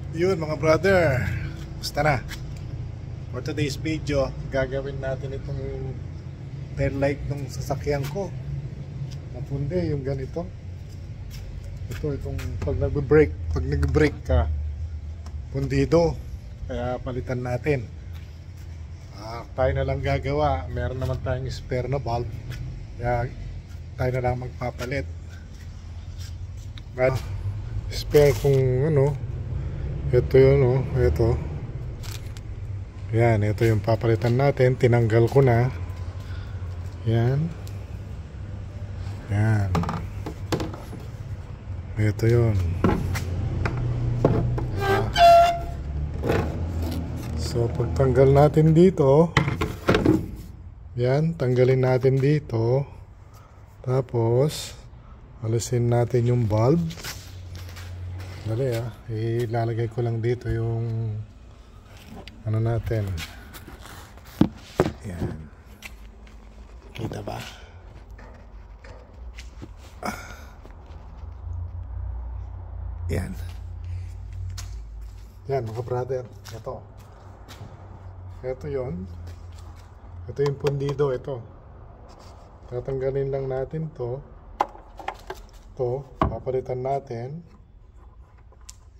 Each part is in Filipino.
Yun mga brother, basta na. For today's video, gagawin natin itong tail light ng sasakyan ko. Napundi yung ganito. Itong pag nagbe-brake ka, pundido. Kaya palitan natin. Tayo na lang gagawa. Meron naman tayong spare na bulb. Kaya tayo na lang magpapalit. Spare kung ano. Ito yun, ito. Yan, ito yung papalitan natin. Tinanggal ko na. Yan. Yan. Ito yun. So, pagtanggal natin dito, yan, tanggalin natin dito. Tapos, alisin natin yung bulb. Dali ilalagay ko lang dito yung ano natin. Yan. Kita ba? Yan. Yan mga brother. Ito yon. Ito yung pundido. Ito. Tatanggalin lang natin to. Ito. Papalitan natin.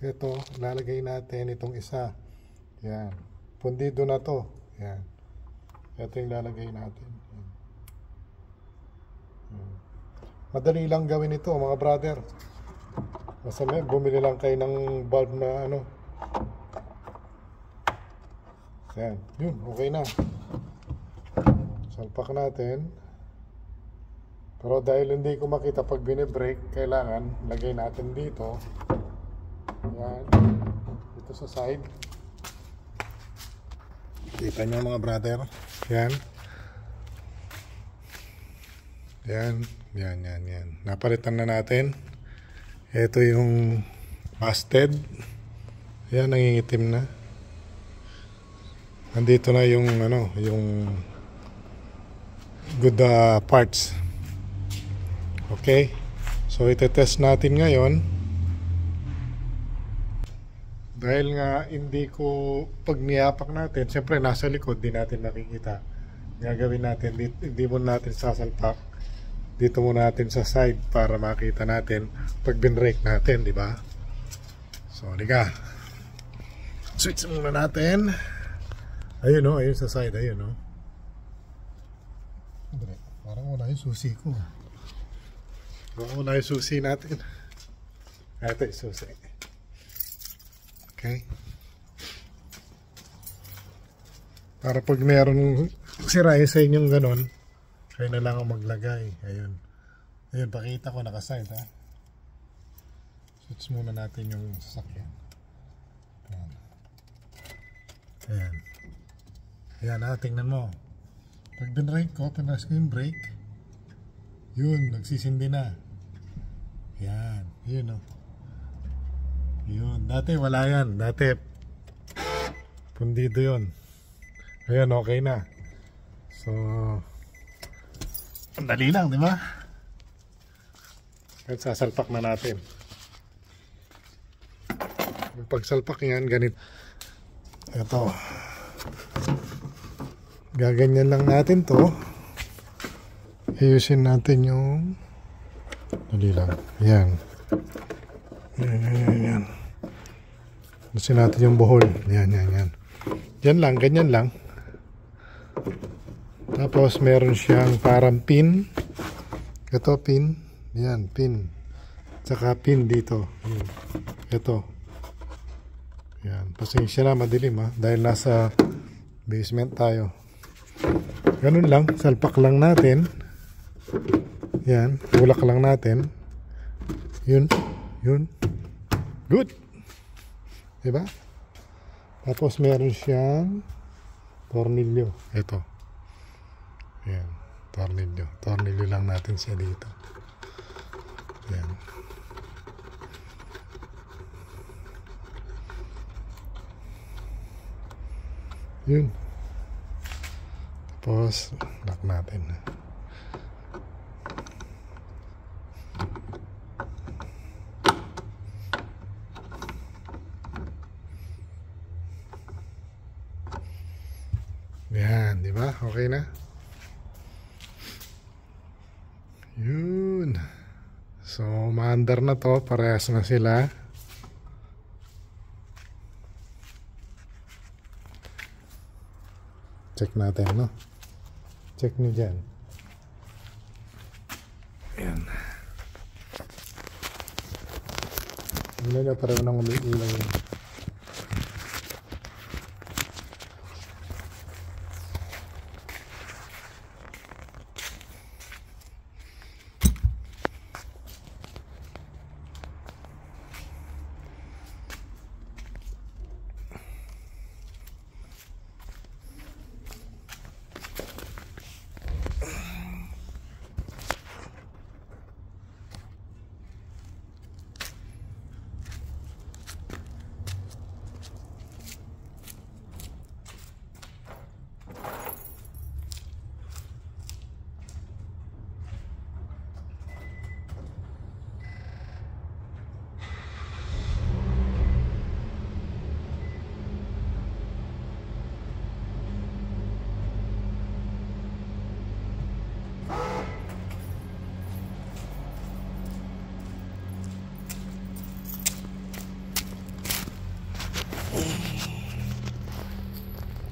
Ito, lalagay natin itong isa. Yan. Pundido na to. Yan. Ito yung lalagay natin. Yan. Madali lang gawin ito, mga brother. Basta bumili lang kayo ng bulb na ano. Yan. Yun, okay na. Salpak natin. Pero dahil hindi ko makita pag bine-brake, kailangan lagay natin dito. Yan. Dito sa side. Kita nyo mga brother. Yan. Yan. Yan. Napalitan na natin. Ito yung busted. Yan, nangingitim na. Nandito na yung ano, yung good parts. Okay. So ite-test natin ngayon. Dahil nga hindi ko pag niyapak natin, siyempre nasa likod di natin nakikita. Gagawin natin, hindi mo natin sasalpak. Dito mo natin sa side para makita natin pag binrake natin, di ba? So, liga. Switch muna natin. Ayun ayun sa side, ayun Parang wala yung susi ko. Wala yung susi natin. Ito yung susi. Okay. Para pag meron sirain sa inyong ganon, kayo na lang ang maglagay. Ayun. Ayun, pakita ko nakaside ha. Switch muna natin yung sasakyan. Ayan. Ayan. Ayan ha, tingnan mo. Pag binrake ko, pinas ko yung brake. Yun, nagsisindi na. Ayan. Yun Yun, dati wala yan. Dati pundido yun. Ayan, okay na. So, ang dali lang, di ba? At sasalpak na natin. Pag salpak yan, ganito. Ito. Gaganyan lang natin to. Ayusin natin yung dali lang. Yan. Yan. Ayusin natin yung buhol. Yan. Yan lang, ganyan lang. Tapos meron siyang parang pin. Ito pin. Yan, pin. Tsaka pin dito. Ito. Yan. Pasensya na, madilim dahil nasa basement tayo. Ganun lang. Salpak lang natin. Yan. Tulak lang natin. Yun. Good. Diba? Tapos meron siyang tornilyo. Ito. Yan. Tornilyo. Tornilyo lang natin siya dito. Yan. Yun. Tapos lock natin. Yan, di ba? Okay na? Yun. So, maandar na to. Parehas na sila. Check natin, no? Check nyo dyan. Ayan. Hindi nyo pareho nang umiilaw yun.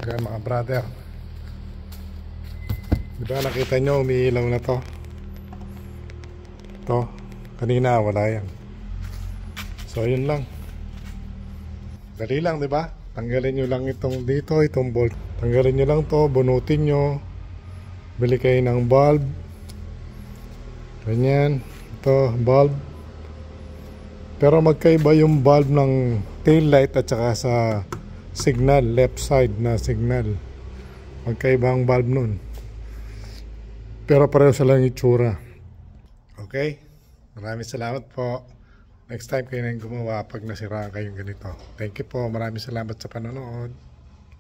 Kaya mga brother, diba nakita nyo umiilaw na to? Ito, kanina wala yan. So yun lang. Dali lang, diba? Tanggalin nyo lang itong dito, itong bolt. Tanggalin nyo lang to, bunutin nyo. Bili kayo ng bulb. Ganyan. Ito, bulb. Pero magkaiba yung bulb ng tail light at saka sa signal, left side na signal. Magkaiba ang bulb nun. Pero pareho sila yung itsura. Okay? Maraming salamat po. Next time kayo na yung gumawa pag nasiraan kayong ganito. Thank you po. Maraming salamat sa panonood.